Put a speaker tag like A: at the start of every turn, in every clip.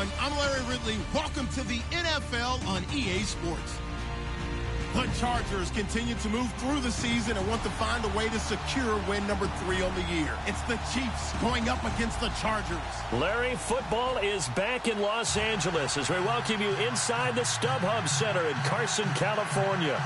A: everyone. I'm Larry Ridley. Welcome to the NFL on EA Sports. The Chargers continue to move through the season and want to find a way to secure win number 3 on the year. It's the Chiefs going up against the Chargers.
B: Larry, football is back in Los Angeles as we welcome you inside the StubHub Center in Carson, California.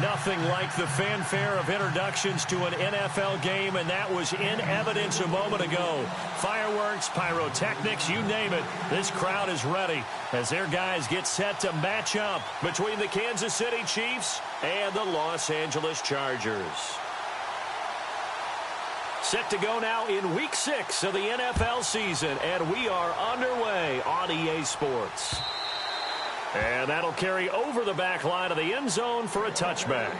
B: Nothing like the fanfare of introductions to an NFL game, and that was in evidence a moment ago. Fireworks, pyrotechnics, you name it. This crowd is ready as their guys get set to match up between the Kansas City Chiefs and the Los Angeles Chargers. Set to go now in Week 6 of the NFL season, and we are underway on EA Sports. And that'll carry over the back line of the end zone for a touchback.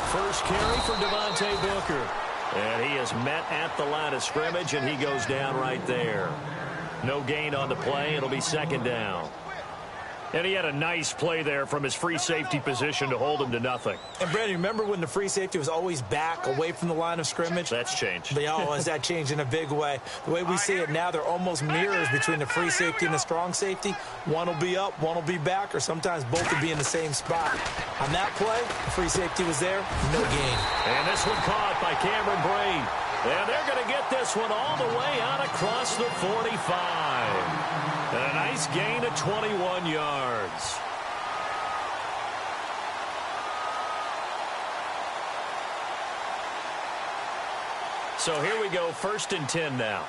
B: First carry for Devontae Booker. And he is met at the line of scrimmage, and he goes down right there. No gain on the play. It'll be second down. And he had a nice play there from his free safety position to hold him to nothing.
C: And, Brandon, remember when the free safety was always back away from the line of scrimmage?
B: That's changed.
C: Has that changed in a big way? The way we see it now, they're almost mirrors between the free safety and the strong safety. One will be up, one will be back, or sometimes both will be in the same spot. On that play, the free safety was there, no gain.
B: And this one caught by Cameron Brate. And they're going to get this one all the way out across the 45. And a nice gain of 21 yards. So here we go, 1st and 10 now.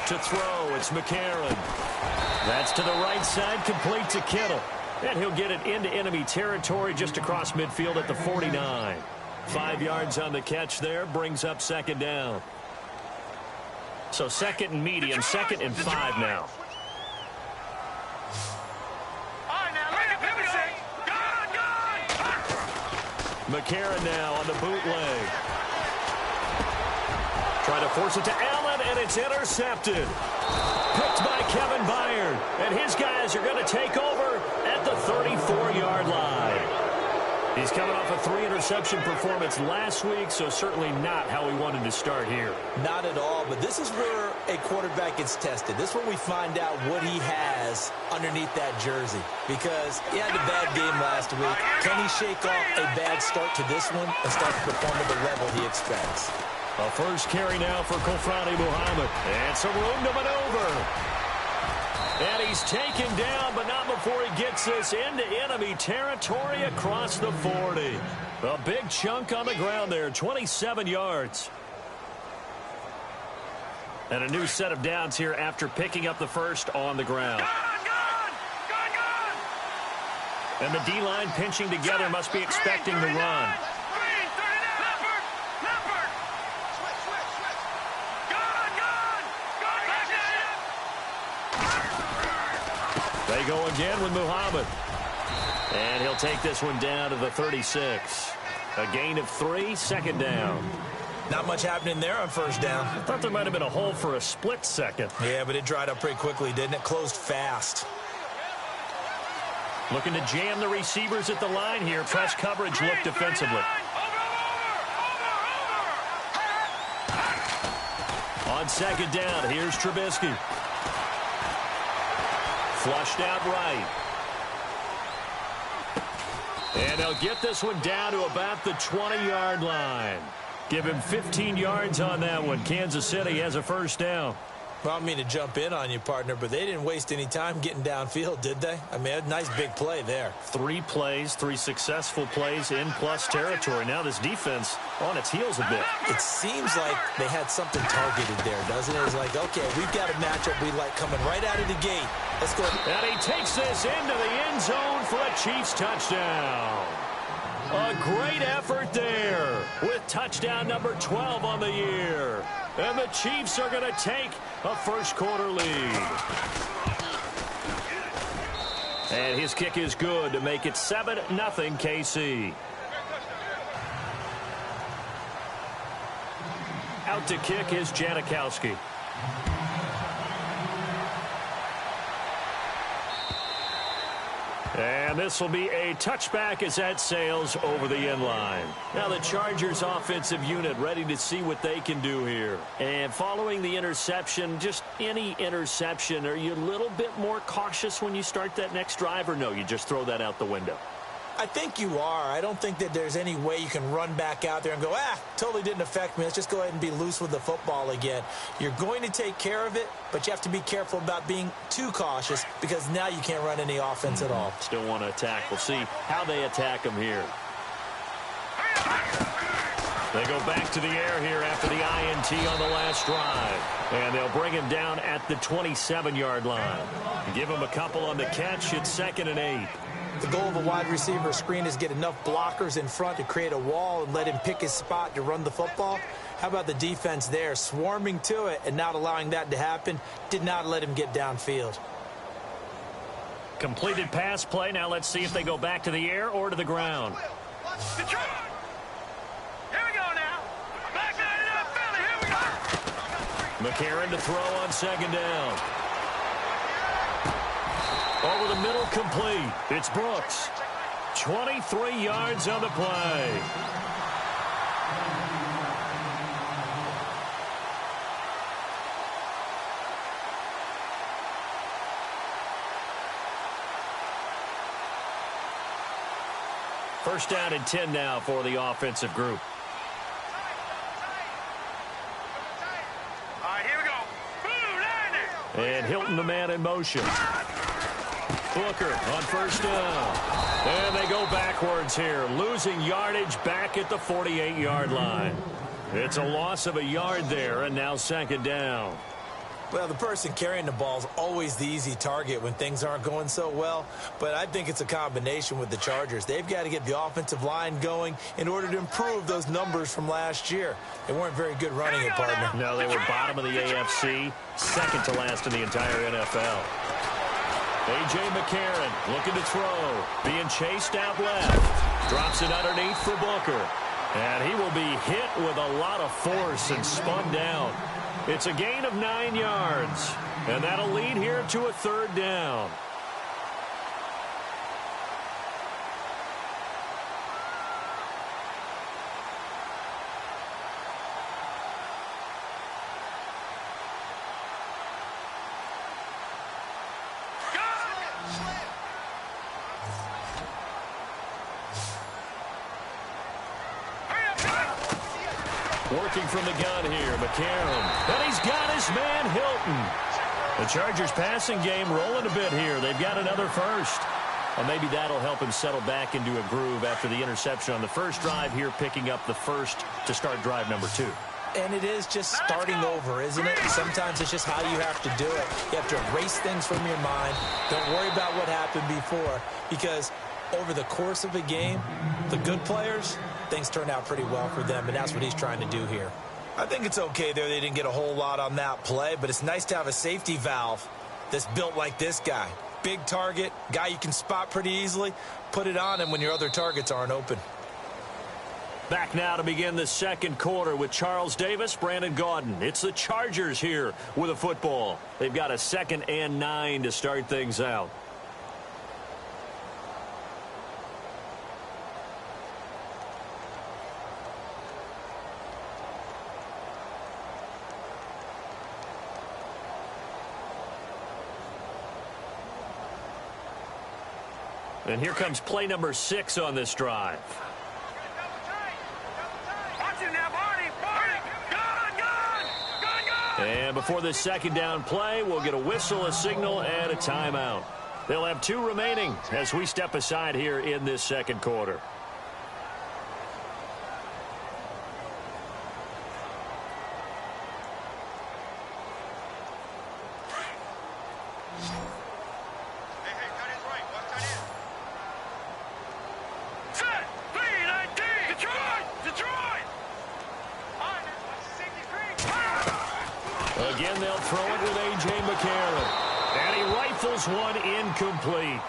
B: To throw, it's McCarron. That's to the right side, complete to Kittle. And he'll get it into enemy territory just across midfield at the 49. 5 yards on the catch there, brings up second down. So 2nd and medium, 2nd and 5 now. McCarron now on the bootleg. Trying to force it to Allen, and it's intercepted. Picked by Kevin Byard. And his guys are going to take over at the 34-yard line. He's coming off a 3-interception performance last week, so certainly not how he wanted to start here.
C: Not at all, but this is where a quarterback gets tested. This is where we find out what he has underneath that jersey. Because he had a bad game last week. Can he shake off a bad start to this one and start to perform at the level he expects?
B: A first carry now for Kofrani Muhammad. And some room to maneuver. And he's taken down, but not before he gets this into enemy territory across the 40. A big chunk on the ground there, 27 yards. And a new set of downs here after picking up the first on the ground. And the D-line pinching together, must be expecting the run. They go again with Muhammad. And he'll take this one down to the 36. A gain of 3, second down.
C: Not much happening there on first down.
B: I thought there might have been a hole for a split second.
C: Yeah, but it dried up pretty quickly, didn't it? Closed fast.
B: Looking to jam the receivers at the line here. Press coverage look defensively. On second down, here's Trubisky. Flushed out right. And they'll get this one down to about the 20-yard line. Give him 15 yards on that one. Kansas City has a first down.
C: Well, I don't mean to jump in on you, partner, but they didn't waste any time getting downfield, did they? I mean, a nice big play there.
B: 3 plays, 3 successful plays in plus territory. Now this defense on its heels a bit.
C: It seems like they had something targeted there, doesn't it? It's like, okay, we've got a matchup we like coming right out of the gate. Let's go.
B: And he takes this into the end zone for a Chiefs touchdown. A great effort there with touchdown number 12 on the year. And the Chiefs are going to take a first-quarter lead. And his kick is good to make it 7-0 KC. Out to kick is Janikowski. And this will be a touchback as that sails over the end line. Now the Chargers offensive unit ready to see what they can do here. And following the interception, just any interception, are you a little bit more cautious when you start that next drive, or no, you just throw that out the window?
C: I think you are. I don't think that there's any way you can run back out there and go, totally didn't affect me. Let's just go ahead and be loose with the football again. You're going to take care of it, but you have to be careful about being too cautious because now you can't run any offense at all.
B: Still want to attack. We'll see how they attack him here. They go back to the air here after the INT on the last drive. And they'll bring him down at the 27-yard line. Give him a couple on the catch. It's 2nd and 8.
C: The goal of a wide receiver screen is get enough blockers in front to create a wall and let him pick his spot to run the football. How about the defense there, swarming to it and not allowing that to happen? Did not let him get downfield.
B: Completed pass play. Now let's see if they go back to the air or to the ground.
D: Here we go now. Back it up, Philly. Here we go.
B: McCarron to throw on 2nd down. Over the middle, complete. It's Brooks. 23 yards on the play. First down and 10 now for the offensive group.
D: All right, here we go.
B: And Hilton, the man in motion. Booker on first down. And they go backwards here, losing yardage back at the 48-yard line. It's a loss of a yard there, and now 2nd down.
C: Well, the person carrying the ball is always the easy target when things aren't going so well, but I think it's a combination with the Chargers. They've got to get the offensive line going in order to improve those numbers from last year. They weren't very good running it, partner.
B: No, they were bottom of the AFC, second to last in the entire NFL. A.J. McCarron looking to throw, being chased out left. Drops it underneath for Booker. And he will be hit with a lot of force and spun down. It's a gain of 9 yards. And that'll lead here to a 3rd down. Working from the gun here, McCarron. And he's got his man, Hilton. The Chargers passing game rolling a bit here. They've got another first. Well, maybe that'll help him settle back into a groove after the interception on the first drive here, picking up the first to start drive number 2.
C: And it is just starting over, isn't it? Sometimes it's just how you have to do it. You have to erase things from your mind. Don't worry about what happened before, because over the course of a game, the good players, things turn out pretty well for them, and that's what he's trying to do here. I think it's okay there. They didn't get a whole lot on that play, but it's nice to have a safety valve that's built like this guy. Big target, guy you can spot pretty easily. Put it on him when your other targets aren't open.
B: Back now to begin the second quarter with Charles Davis, Brandon Gaudin. It's the Chargers here with a football. They've got a 2nd and 9 to start things out. And here comes play number 6 on this drive. And before the 2nd down play, we'll get a whistle, a signal, and a timeout. They'll have 2 remaining as we step aside here in this second quarter. Again, they'll throw it with A.J. McCarron. And he rifles one incomplete.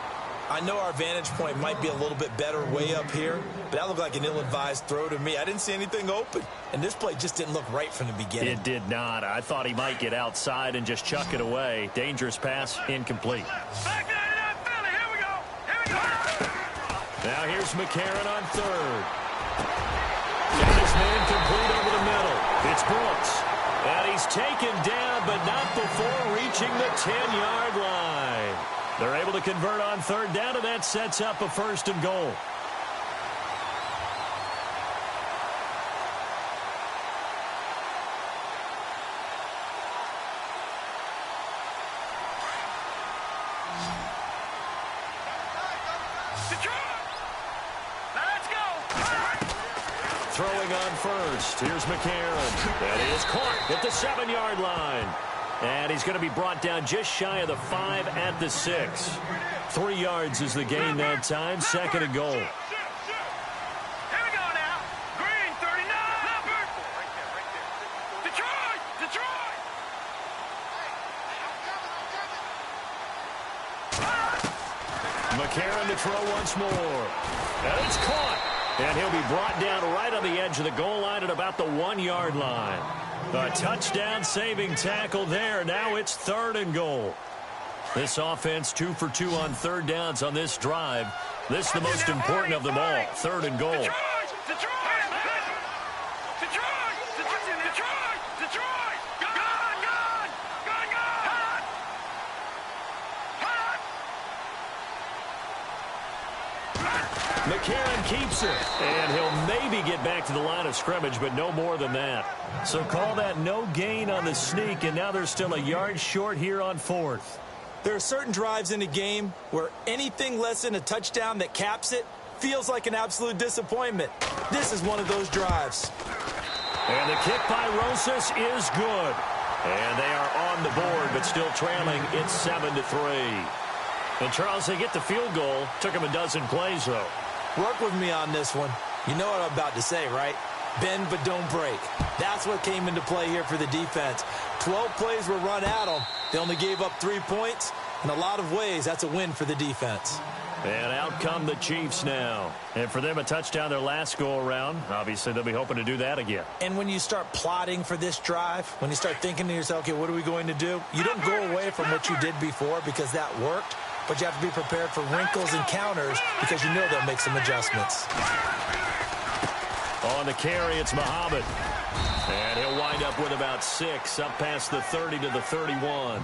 C: I know our vantage point might be a little bit better way up here, but that looked like an ill-advised throw to me. I didn't see anything open, and this play just didn't look right from the beginning.
B: It did not. I thought he might get outside and just chuck it away. Dangerous pass, incomplete.
D: Here we go.
B: Now here's McCarron on third. Got his man complete over the middle. It's Brooks. And he's taken down, but not before reaching the 10-yard line. They're able to convert on third down, and that sets up a first and goal. Throwing on first. Here's McCarron. That is caught at the 7-yard line. And he's going to be brought down just shy of the 5 at the 6. 3 yards is the gain that time. Second and goal.
D: Here we go now. Green, 39. Leopard. Detroit.
B: McCarron to throw once more. And it's caught. And he'll be brought down right on the edge of the goal line at about the 1-yard line. A touchdown-saving tackle there. Now it's third and goal. This offense 2 for 2 on third downs on this drive. This is the most important of them all. Third and goal.
D: Detroit.
B: McCarron keeps it, and he'll maybe get back to the line of scrimmage, but no more than that. So call that no gain on the sneak, and now they're still a yard short here on fourth.
C: There are certain drives in a game where anything less than a touchdown that caps it feels like an absolute disappointment. This is one of those drives.
B: And the kick by Rosas is good. And they are on the board, but still trailing. It's 7-3. And, Charles, they get the field goal. Took them a dozen plays, though.
C: Work with me on this one. You know what I'm about to say, right? Bend but don't break. That's what came into play here for the defense. 12 plays were run at them. They only gave up 3 points. In a lot of ways, that's a win for the defense.
B: And out come the Chiefs now. And for them, a touchdown their last go-around. Obviously, they'll be hoping to do that again.
C: And when you start plotting for this drive, when you start thinking to yourself, okay, what are we going to do? You don't go away from what you did before because that worked. But you have to be prepared for wrinkles and counters because you know they'll make some adjustments.
B: On the carry, it's Muhammad. And he'll wind up with about 6, up past the 30 to the 31.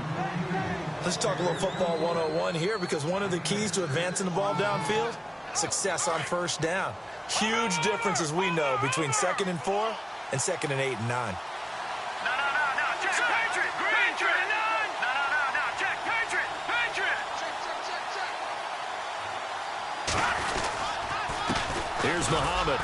C: Let's talk a little football 101 here because one of the keys to advancing the ball downfield, success on first down. Huge difference, as we know, between 2nd and 4 and 2nd and 8 and 9.
B: Here's Muhammad.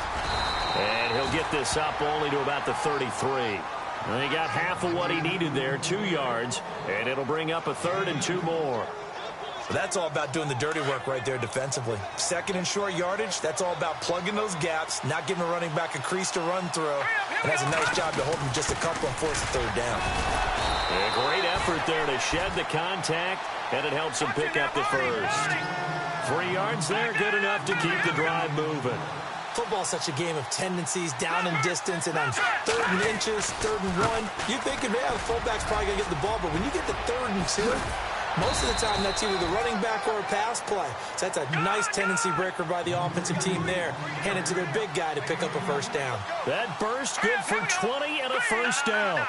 B: And he'll get this up only to about the 33. And he got half of what he needed there, 2 yards. And it'll bring up a 3rd and 2 more.
C: So that's all about doing the dirty work right there defensively. 2nd and short yardage, that's all about plugging those gaps, not giving a running back a crease to run through. And has a nice job to hold him just a couple and force a 3rd down.
B: A great effort there to shed the contact, and it helps him pick up the first. 3 yards there, good enough to keep the drive moving.
C: Football's such a game of tendencies, down and distance, and on 3rd and inches, 3rd and 1, you're thinking, man, the fullback's probably going to get the ball, but when you get to 3rd and 2, most of the time that's either the running back or a pass play. So that's a nice tendency breaker by the offensive team there, handed to their big guy to pick up a first down.
B: That burst good for 20 and a first down.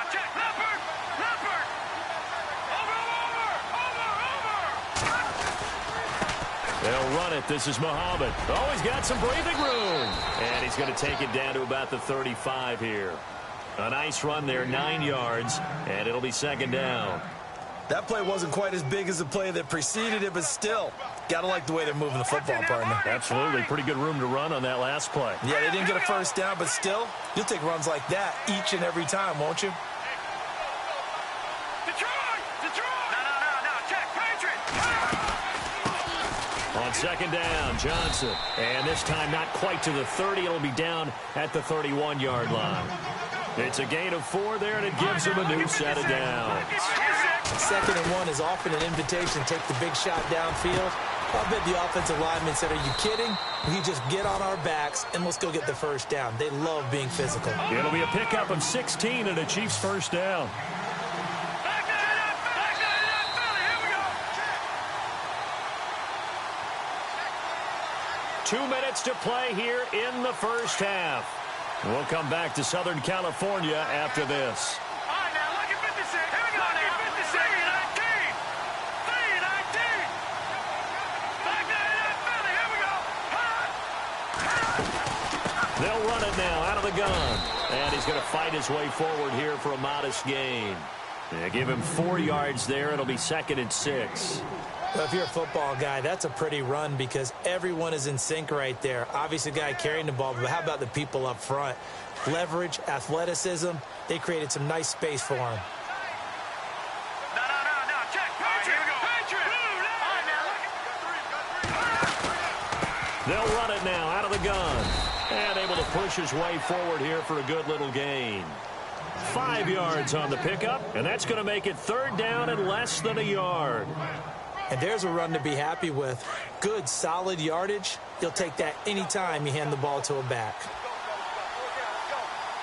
B: They'll run it. This is Muhammad. Oh, he's got some breathing room. And he's going to take it down to about the 35 here. A nice run there, 9 yards, and it'll be 2nd down.
C: That play wasn't quite as big as the play that preceded it, but still, got to like the way they're moving the football, partner.
B: Absolutely. Pretty good room to run on that last play.
C: Yeah, they didn't get a first down, but still, you'll take runs like that each and every time, won't you?
B: On 2nd down, Johnson. And this time not quite to the 30. It'll be down at the 31-yard line. It's a gain of 4 there, and it gives them a new set of downs.
C: 2nd and 1 is often an invitation to take the big shot downfield. I bet the offensive lineman said, are you kidding? We just get on our backs, and let's go get the first down. They love being physical.
B: It'll be a pickup of 16 and a Chiefs first down. 2 minutes to play here in the first half. We'll come back to Southern California after this.
D: All right, now, look at 56. Here we go now. 56. 3-19. 3-19. Back there in Philly. Here we go.
B: They'll run it now out of the gun. And he's going to fight his way forward here for a modest gain. They give him 4 yards there. It'll be 2nd and 6.
C: Well, if you're a football guy, that's a pretty run because everyone is in sync right there. Obviously, the guy carrying the ball, but how about the people up front? Leverage, athleticism, they created some nice space for him.
D: No. Check. Patriot. Patriot. All right, now, look.
B: They'll run it now out of the gun. And able to push his way forward here for a good little gain. 5 yards on the pickup, and that's going to make it 3rd down and less than a yard.
C: And there's a run to be happy with. Good, solid yardage. You'll take that anytime you hand the ball to a back.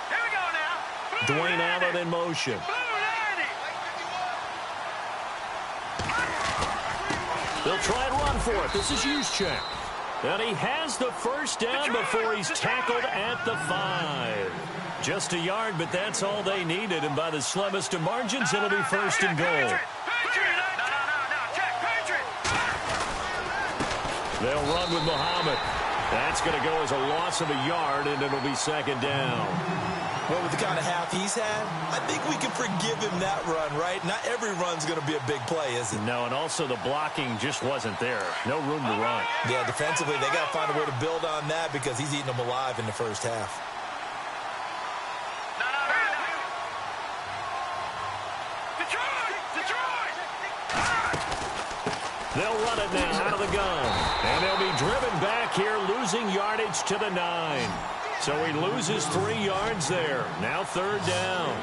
D: Here we go now.
B: Dwayne Allen in motion. They'll try and run for it. This is Juszczyk. And he has the first down before he's tackled at the 5. Just a yard, but that's all they needed. And by the slimmest of margins, it'll be 1st and goal. They'll run with Muhammad. That's going to go as a loss of a yard, and it'll be 2nd down.
C: Well, with the kind of half he's had, I think we can forgive him that run, right? Not every run's going to be a big play, is it?
B: No, and also the blocking just wasn't there. No room to run.
C: Yeah, defensively, they got to find a way to build on that because he's eating them alive in the first half.
B: They'll run it now out of the gun. And they'll be driven back here, losing yardage to the 9. So he loses 3 yards there. Now 3rd down.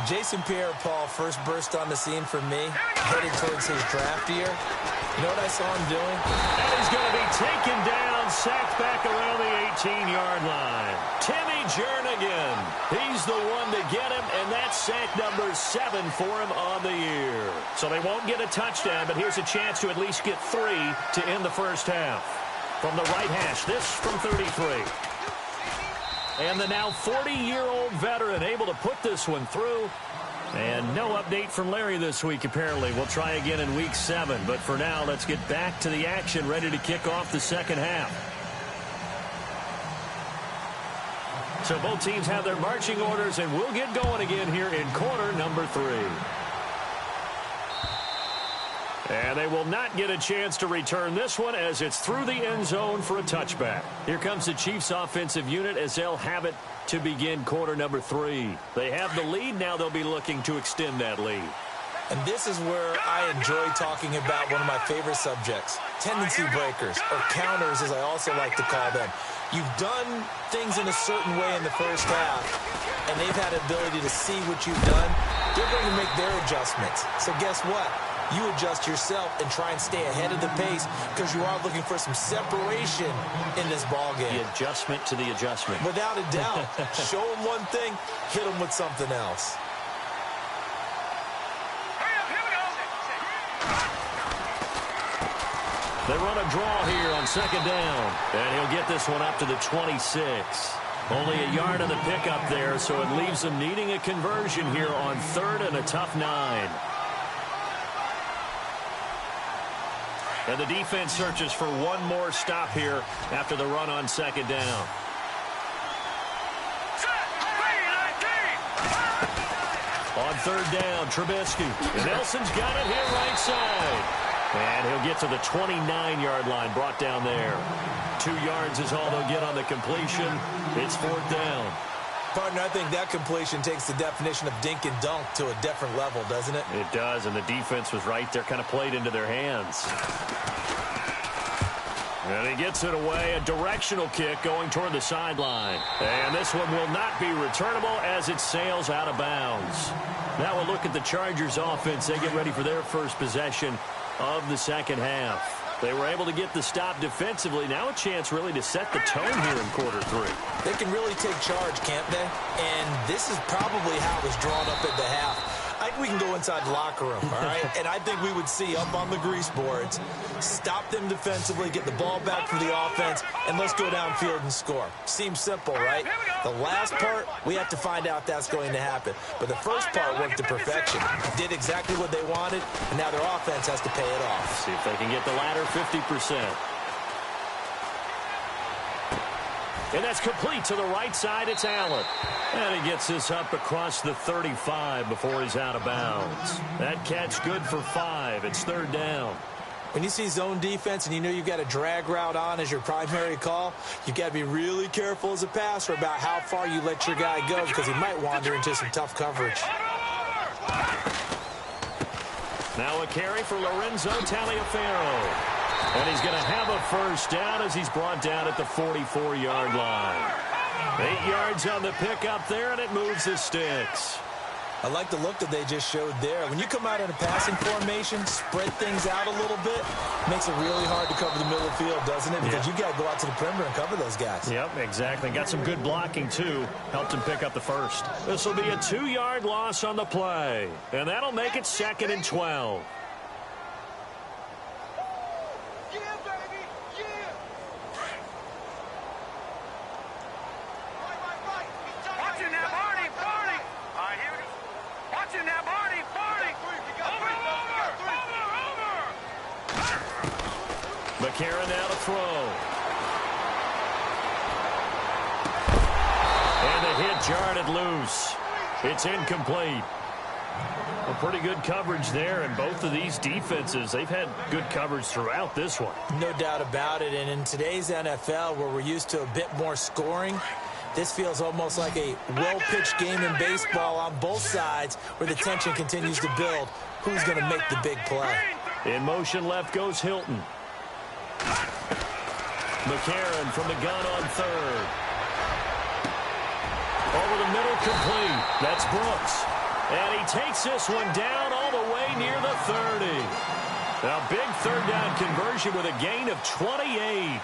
C: Jason Pierre-Paul first burst on the scene for me, headed towards his draft year. You know what I saw him doing?
B: And he's going to be taken down, sacked back around the 18-yard line. Timmy Jernigan. He's the one to get him, and that's sack number 7 for him on the year. So they won't get a touchdown, but here's a chance to at least get 3 to end the first half. From the right hash, this from 33. And the now 40-year-old veteran able to put this one through. And no update from Larry this week, apparently. We'll try again in week 7. But for now, let's get back to the action, ready to kick off the second half. So both teams have their marching orders, and we'll get going again here in quarter number 3. And they will not get a chance to return this one as it's through the end zone for a touchback. Here comes the Chiefs offensive unit as they'll have it to begin quarter number 3. They have the lead. Now they'll be looking to extend that lead.
C: And this is where I enjoy talking about one of my favorite subjects, tendency breakers, or counters as I also like to call them. You've done things in a certain way in the first half, and they've had the ability to see what you've done. They're going to make their adjustments. So guess what? You adjust yourself and try and stay ahead of the pace because you are looking for some separation in this ball game.
B: The adjustment to the adjustment.
C: Without a doubt. Show them one thing, hit them with something else.
B: They run a draw here on 2nd down. And he'll get this one up to the 26. Only a yard on the pickup there, so it leaves them needing a conversion here on 3rd and a tough 9. And the defense searches for one more stop here after the run on 2nd down. On 3rd down, Trubisky. Nelson's got it here right side. And he'll get to the 29-yard line, brought down there. 2 yards is all they'll get on the completion. It's 4th down.
C: Partner, I think that completion takes the definition of dink and dunk to a different level, doesn't it?
B: It does, and the defense was right there, kind of played into their hands. And he gets it away, a directional kick going toward the sideline. And this one will not be returnable as it sails out of bounds. Now we'll look at the Chargers offense. They get ready for their first possession of the second half. They were able to get the stop defensively. Now a chance really to set the tone here in quarter three.
C: They can really take charge, can't they? And this is probably how it was drawn up at the half. I think we can go inside the locker room, all right? And I think we would see up on the grease boards, stop them defensively, get the ball back for the offense, and let's go downfield and score. Seems simple, right? The last part, we have to find out that's going to happen. But the first part worked to perfection. Did exactly what they wanted, and now their offense has to pay it off.
B: See if they can get the latter 50%. And that's complete to the right side. It's Allen. And he gets this up across the 35 before he's out of bounds. That catch good for 5. It's third down.
C: When you see zone defense and you know you've got a drag route on as your primary call, you've got to be really careful as a passer about how far you let your guy go because he might wander into some tough coverage.
B: Now a carry for Lorenzo Taliaferro. And he's going to have a first down as he's brought down at the 44-yard line. 8 yards on the pickup there, and it moves the sticks.
C: I like the look that they just showed there. When you come out in a passing formation, spread things out a little bit, makes it really hard to cover the middle of the field, doesn't it? Because you've got to go out to the perimeter and cover those guys.
B: Yep, exactly. Got some good blocking, too. Helped him pick up the first. This will be a 2-yard loss on the play, and that'll make it 2nd and 12. McCarron now to throw. And the hit jarred loose. It's incomplete. A pretty good coverage there, and both of these defenses, they've had good coverage throughout this one.
C: No doubt about it, and in today's NFL, where we're used to a bit more scoring, this feels almost like a well-pitched game in baseball on both sides where the tension continues to build. Who's going to make the big play?
B: In motion left goes Hilton. McCarron from the gun on third. Over the middle, complete. That's Brooks. And he takes this one down all the way near the 30. Now, big third down conversion with a gain of 28.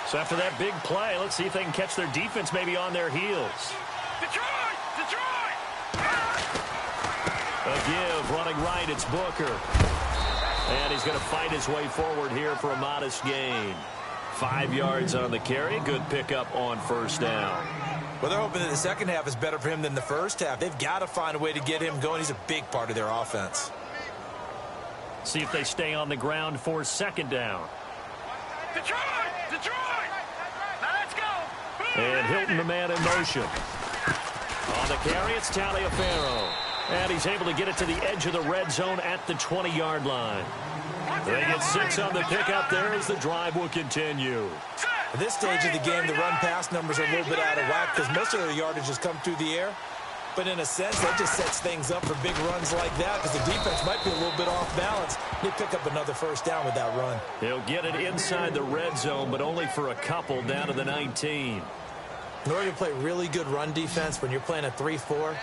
B: So after that big play, let's see if they can catch their defense maybe on their heels.
D: Detroit! Detroit!
B: A give, running right, it's Booker. And he's going to fight his way forward here for a modest gain. 5 yards on the carry, good pickup on first down.
C: Well, they're hoping that the second half is better for him than the first half. They've got to find a way to get him going. He's a big part of their offense.
B: See if they stay on the ground for second down.
D: Detroit! Detroit! Now let's go!
B: And Hilton, the man in motion. On the carry, it's Taliaferro. And he's able to get it to the edge of the red zone at the 20-yard line. They get 6 on the pickup there as the drive will continue.
C: At this stage of the game, the run-pass numbers are a little bit out of whack because most of their yardage has come through the air. But in a sense, that just sets things up for big runs like that because the defense might be a little bit off balance. They pick up another first down with that run.
B: He'll get it inside the red zone, but only for a couple down to the 19.
C: In order to play really good run defense when you're playing a 3-4,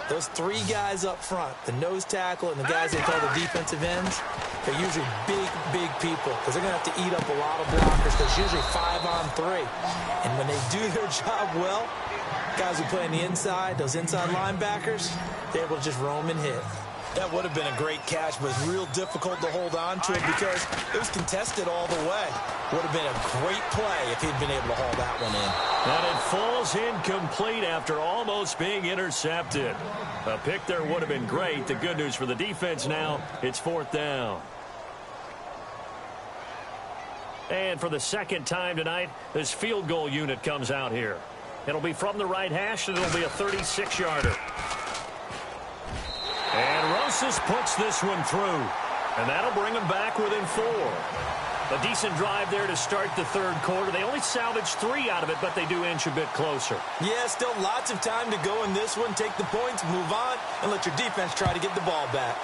C: those 3 guys up front, the nose tackle and the guys they call the defensive ends, they're usually big people because they're going to have to eat up a lot of blockers because usually 5 on 3. And when they do their job well, guys who play on the inside, those inside linebackers, they're able to just roam and hit. That would have been a great catch, but it's real difficult to hold on to it because it was contested all the way. Would have been a great play if he'd been able to haul that one in.
B: And it falls incomplete after almost being intercepted. A pick there would have been great. The good news for the defense now, it's 4th down. And for the second time tonight, this field goal unit comes out here. It'll be from the right hash, and it'll be a 36-yarder. And Rosas puts this one through. And that'll bring him back within 4. A decent drive there to start the third quarter. They only salvaged 3 out of it, but they do inch a bit closer.
C: Yeah, still lots of time to go in this one. Take the points, move on, and let your defense try to get the ball back.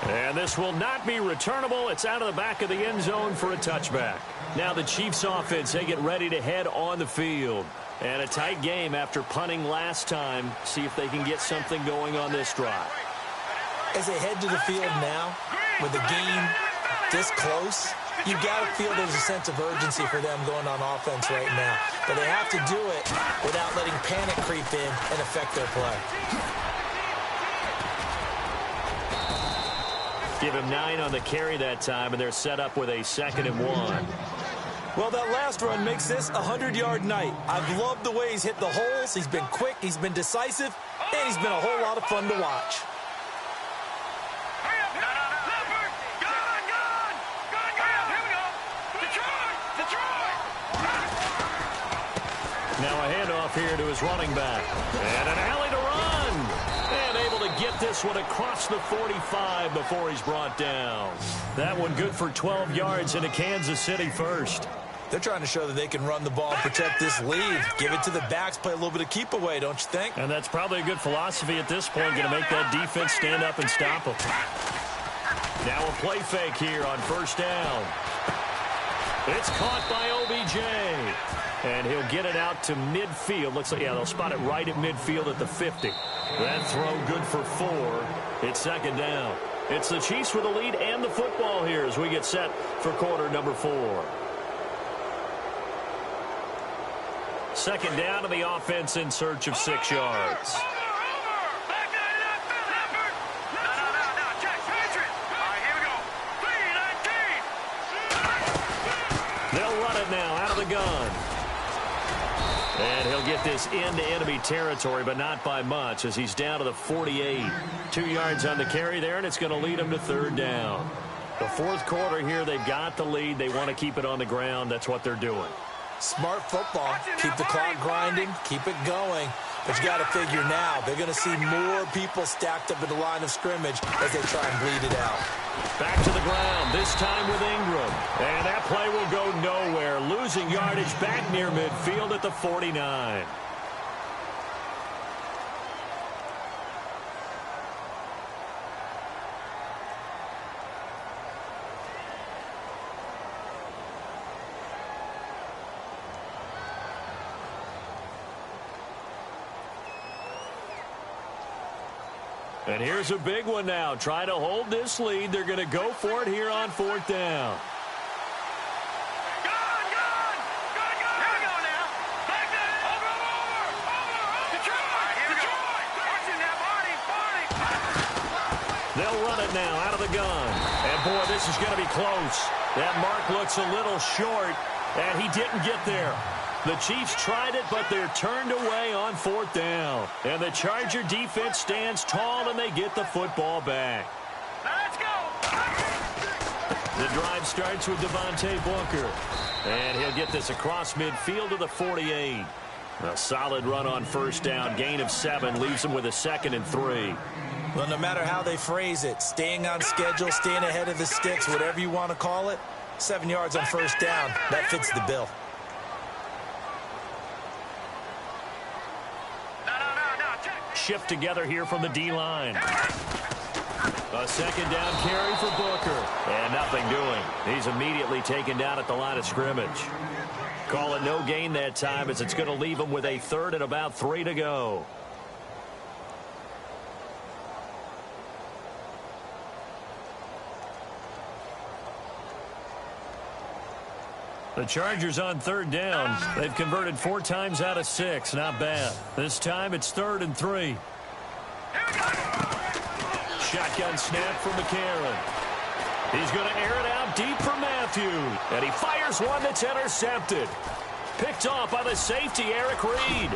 B: And this will not be returnable. It's out of the back of the end zone for a touchback. Now the Chiefs offense, they get ready to head on the field. And a tight game after punting last time. See if they can get something going on this drive.
C: As they head to the field now, with the game this close, you've got to feel there's a sense of urgency for them going on offense right now. But they have to do it without letting panic creep in and affect their play.
B: Give him 9 on the carry that time, and they're set up with a 2nd and 1.
C: Well, that last run makes this a 100-yard night. I've loved the way he's hit the holes. He's been quick, he's been decisive, and he's been a whole lot of fun to watch.
B: Now a handoff here to his running back. And an alley to run. And able to get this one across the 45 before he's brought down. That one good for 12 yards into Kansas City first.
C: They're trying to show that they can run the ball and protect this lead. Give it to the backs, play a little bit of keep away, don't you think?
B: And that's probably a good philosophy at this point. Going to make that defense stand up and stop them. Now a play fake here on first down. It's caught by OBJ. And he'll get it out to midfield. Looks like, yeah, they'll spot it right at midfield at the 50. That throw good for 4. It's 2nd down. It's the Chiefs with the lead and the football here as we get set for quarter number 4. 2nd down, and the offense in search of 6 yards. They'll run it now out of the gun. And he'll get this into enemy territory, but not by much as he's down to the 48. 2 yards on the carry there, and it's going to lead him to 3rd down. The 4th quarter here, they've got the lead. They want to keep it on the ground. That's what they're doing.
C: Smart football. Keep the clock grinding. Keep it going. But you got to figure now, they're going to see more people stacked up in the line of scrimmage as they try and bleed it out.
B: Back to the ground, this time with Ingram. And that play will go nowhere. Losing yardage back near midfield at the 49. And here's a big one now. Try to hold this lead. They're going to go for it here on 4th down. They'll run it now out of the gun. And, boy, this is going to be close. That mark looks a little short, and he didn't get there. The Chiefs tried it, but they're turned away on 4th down. And the Charger defense stands tall, and they get the football back.
D: Let's go!
B: The drive starts with Devontae Booker. And he'll get this across midfield to the 48. A solid run on first down. Gain of 7 leaves them with a 2nd and 3.
C: Well, no matter how they phrase it, staying on schedule, staying ahead of the sticks, whatever you want to call it, 7 yards on first down, that fits the bill.
B: Shift together here from the D-line. A 2nd down carry for Booker. And nothing doing. He's immediately taken down at the line of scrimmage. Call it no gain that time as it's going to leave him with a 3rd and about 3 to go. The Chargers on 3rd down. They've converted 4 times out of 6. Not bad. This time it's 3rd and 3. Shotgun snap for McCarron. He's going to air it out deep for Matthew. And he fires one that's intercepted. Picked off by the safety, Eric Reed.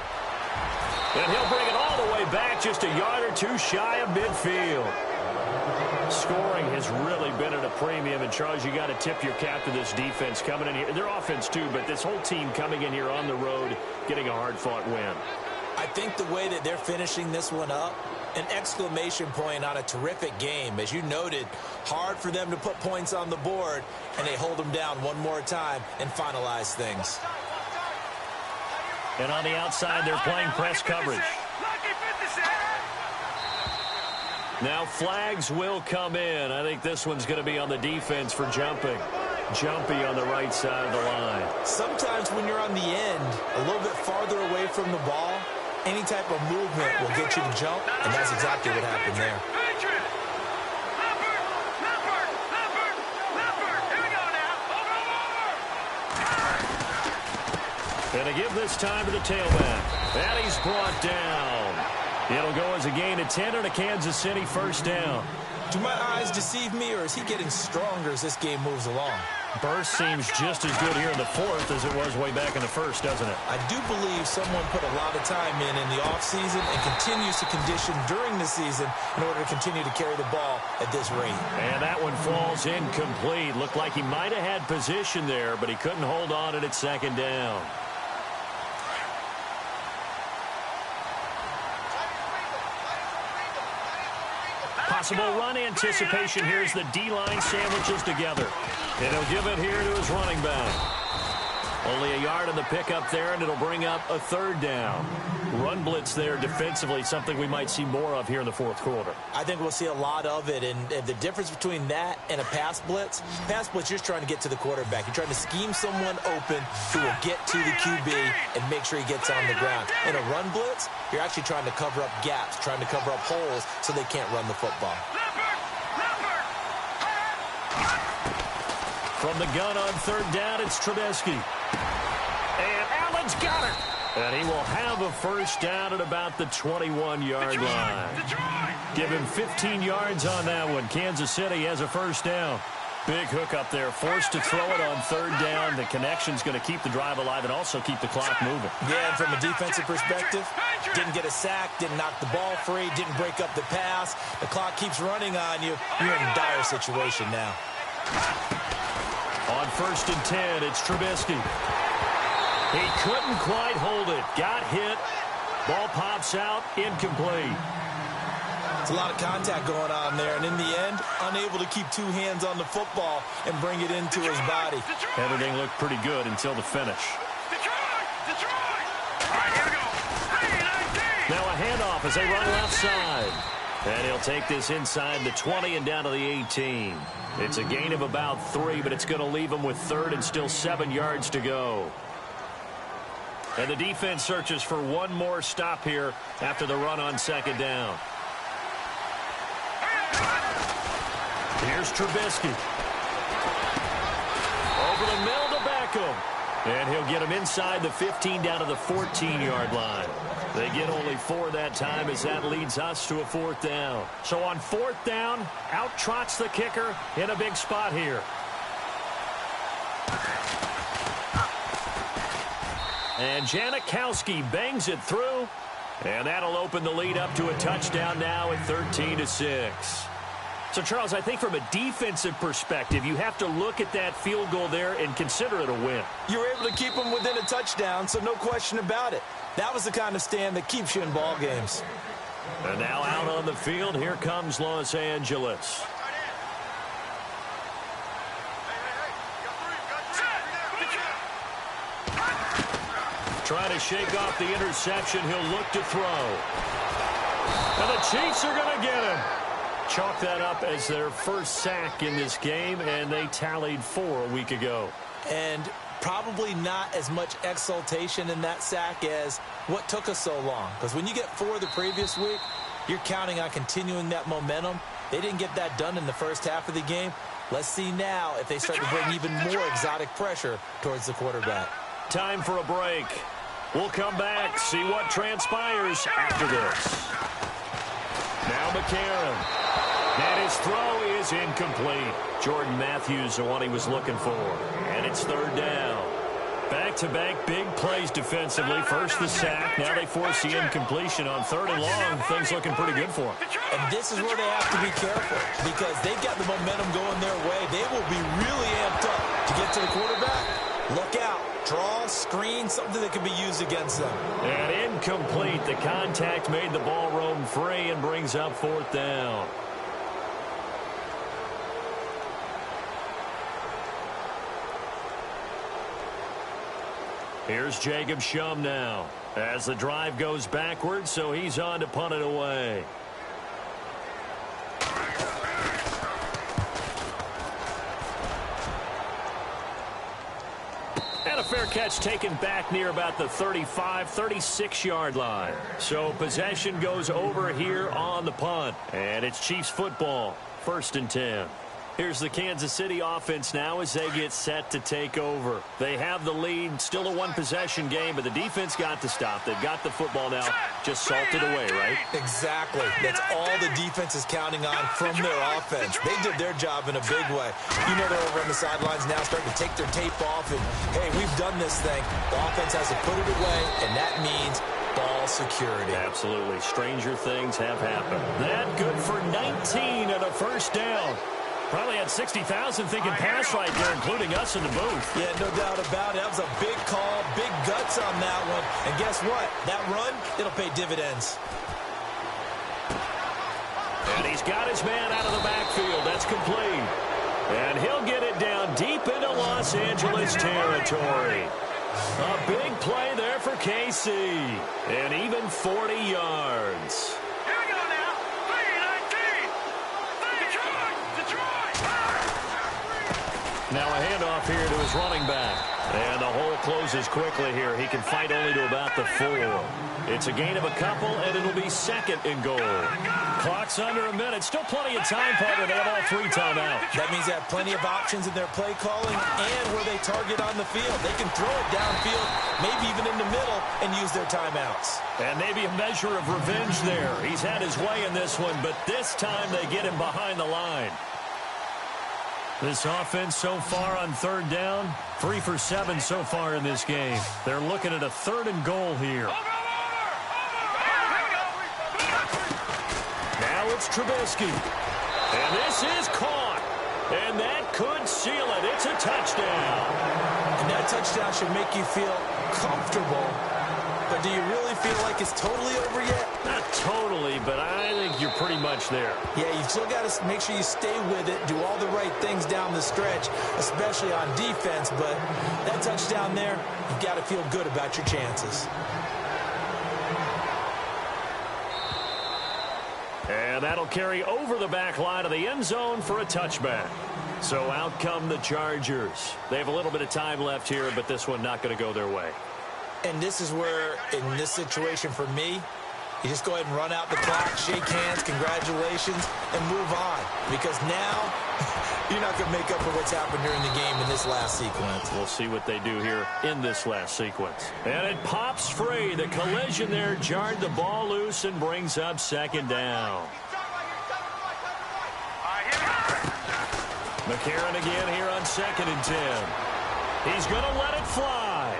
B: And he'll bring it all the way back just a yard or 2 shy of midfield. Scoring has really been at a premium, and Charles, you got to tip your cap to this defense coming in here. Their offense too, but this whole team coming in here on the road, getting a hard-fought win.
C: I think the way that they're finishing this one up An exclamation point on a terrific game. As you noted, hard for them to put points on the board, and they hold them down one more time and finalize things.
B: And on the outside, they're playing press coverage. Now flags will come in. I think this one's going to be on the defense for jumping. Jumpy on the right side of the line.
C: Sometimes when you're on the end, a little bit farther away from the ball, any type of movement will get you to jump, and that's exactly what happened there.
B: And to give this time to the tailback. And he's brought down. It'll go as a gain of 10 and a Kansas City first down.
C: Do my eyes deceive me, or is he getting stronger as this game moves along?
B: Burst seems just as good here in the fourth as it was way back in the first, doesn't it?
C: I do believe someone put a lot of time in the offseason and continues to condition during the season in order to continue to carry the ball at this rate.
B: And that one falls incomplete. Looked like he might have had position there, but he couldn't hold on at second down. Possible run anticipation here as the D-line sandwiches together. And he'll give it here to his running back. Only a yard on the pickup there, and it'll bring up a third down. Run blitz there defensively, something we might see more of here in the fourth quarter.
C: I think we'll see a lot of it, and the difference between that and a pass blitz, you're just trying to get to the quarterback. You're trying to scheme someone open who will get to the QB and make sure he gets on the ground. In a run blitz, you're actually trying to cover up gaps, trying to cover up holes so they can't run the football.
B: From the gun on third down, it's Trubisky. And Allen's got it. And he will have a first down at about the 21-yard line. Give him 15 yards on that one. Kansas City has a first down. Big hook up there. Forced to throw it on third down. The connection's going to keep the drive alive and also keep the clock moving.
C: Yeah, and from a defensive perspective, didn't get a sack, didn't knock the ball free, didn't break up the pass. The clock keeps running on you. You're in a dire situation now.
B: On first and 10, it's Trubisky. He couldn't quite hold it. Got hit. Ball pops out. Incomplete.
C: It's a lot of contact going on there, and in the end, unable to keep two hands on the football and bring it into his body.
B: Everything looked pretty good until the finish. Now a handoff as they run left side. And he'll take this inside the 20 and down to the 18. It's a gain of about 3, but it's going to leave him with third and still 7 yards to go. And the defense searches for one more stop here after the run on second down. Here's Trubisky. Over the middle to Beckham. And he'll get him inside the 15 down to the 14-yard line. They get only 4 that time as that leads us to a fourth down. So on fourth down, out trots the kicker in a big spot here. And Janikowski bangs it through. And that'll open the lead up to a touchdown now at 13-6. So, Charles, I think from a defensive perspective, you have to look at that field goal there and consider it a win.
C: You were able to keep them within a touchdown, so no question about it. That was the kind of stand that keeps you in ball games.
B: And now out on the field, here comes Los Angeles. Trying to shake off the interception. He'll look to throw. And the Chiefs are going to get him. Chalk that up as their first sack in this game, and they tallied 4 a week ago.
C: And probably not as much exultation in that sack as what took us so long. Because when you get 4 the previous week, you're counting on continuing that momentum. They didn't get that done in the first half of the game. Let's see now if they start to bring even more exotic pressure towards the quarterback.
B: Time for a break. We'll come back, see what transpires after this. Now McCarron. And his throw is incomplete. Jordan Matthews, the one he was looking for. And it's third down. Back-to-back big plays defensively. First the sack. Now they force the incompletion on third and long. Things looking pretty good for them.
C: And this is where they have to be careful because they've got the momentum going their way. They will be really amped up to get to the quarterback. Look out. draw, screen, something that can be used against them.
B: And incomplete. The contact made the ball roam free and brings up 4th down. Here's Jacob Shum now as the drive goes backwards, so he's on to punt it away. And a fair catch taken back near about the 35, 36-yard line. So possession goes over here on the punt. And it's Chiefs football, 1st and 10. Here's the Kansas City offense now as they get set to take over. They have the lead, still a one-possession game, but the defense got to stop. They've got the football now, just salted away, right?
C: Exactly. That's all the defense is counting on from their offense. They did their job in a big way. You know they're over on the sidelines now starting to take their tape off, and, hey, we've done this thing. The offense has to put it away, and that means ball security.
B: Absolutely. Stranger things have happened. That good for 19 and a 1st down. Probably had 60,000 thinking pass right there, including us in the booth.
C: Yeah, no doubt about it. That was a big call, big guts on that one. And guess what? That run, it'll pay dividends.
B: And he's got his man out of the backfield. That's complete. And he'll get it down deep into Los Angeles territory. A big play there for KC. And even 40 yards.
D: Here we go now. 3-19. Detroit.
B: Now a handoff here to his running back. And the hole closes quickly here. He can fight only to about the 4. It's a gain of a couple, and it'll be 2nd and goal. Clock's under a minute. Still plenty of time, partner. They have all 3 timeouts.
C: That means they have plenty of options in their play calling and where they target on the field. They can throw it downfield, maybe even in the middle, and use their timeouts.
B: And maybe a measure of revenge there. He's had his way in this one, but this time they get him behind the line. This offense so far on 3rd down, 3 for 7 so far in this game. They're looking at a 3rd and goal here. Now it's Trubisky. And this is caught. And that could seal it. It's a touchdown.
C: And that touchdown should make you feel comfortable. But do you really feel like it's totally over yet?
B: Not totally, but I think you're pretty much there.
C: Yeah, you still got to make sure you stay with it, do all the right things down the stretch, especially on defense. But that touchdown there, you've got to feel good about your chances.
B: And that'll carry over the back line of the end zone for a touchback. So out come the Chargers. They have a little bit of time left here, but this one not going to go their way.
C: And this is where, in this situation for me, you just go ahead and run out the clock, shake hands, congratulations, and move on. Because now, you're not going to make up for what's happened during the game in this last sequence.
B: We'll see what they do here in this last sequence. And it pops free. The collision there jarred the ball loose and brings up 2nd down. McCarron again here on 2nd and 10. He's going to let it fly.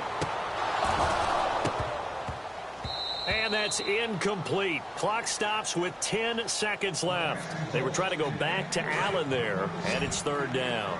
B: And that's incomplete. Clock stops with 10 seconds left. They were trying to go back to Allen there, and it's 3rd down.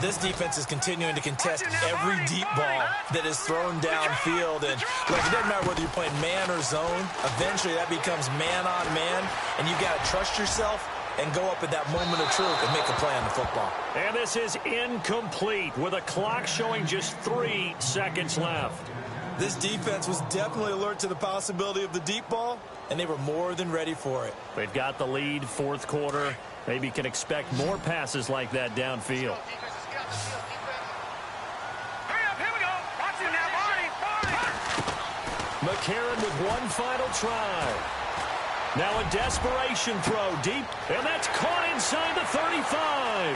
C: This defense is continuing to contest every deep ball that is thrown downfield. And look, it doesn't matter whether you're playing man or zone. Eventually, that becomes man on man, and you've got to trust yourself and go up at that moment of truth and make a play on the football.
B: And this is incomplete with a clock showing just 3 seconds left.
C: This defense was definitely alert to the possibility of the deep ball, and they were more than ready for it.
B: They've got the lead, 4th quarter. Maybe can expect more passes like that downfield.
D: Hurry up, here we go. Watch it now, Barney.
B: McCarron with one final try. Now a desperation throw deep, and that's caught inside the 35.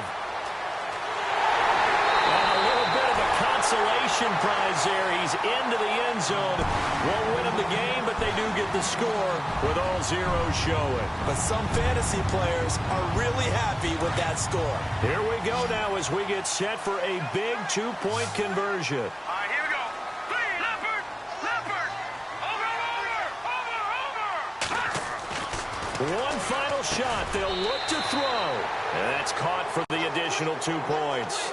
B: And a little bit of a consolation prize there. He's into the end zone. Won't win him the game, but they do get the score with all zeros showing.
C: But some fantasy players are really happy with that score.
B: Here we go now as we get set for a big 2-point conversion.
D: All right, here we go. Leopard. Over.
B: One final shot. They'll look to throw. And that's caught for the additional 2 points.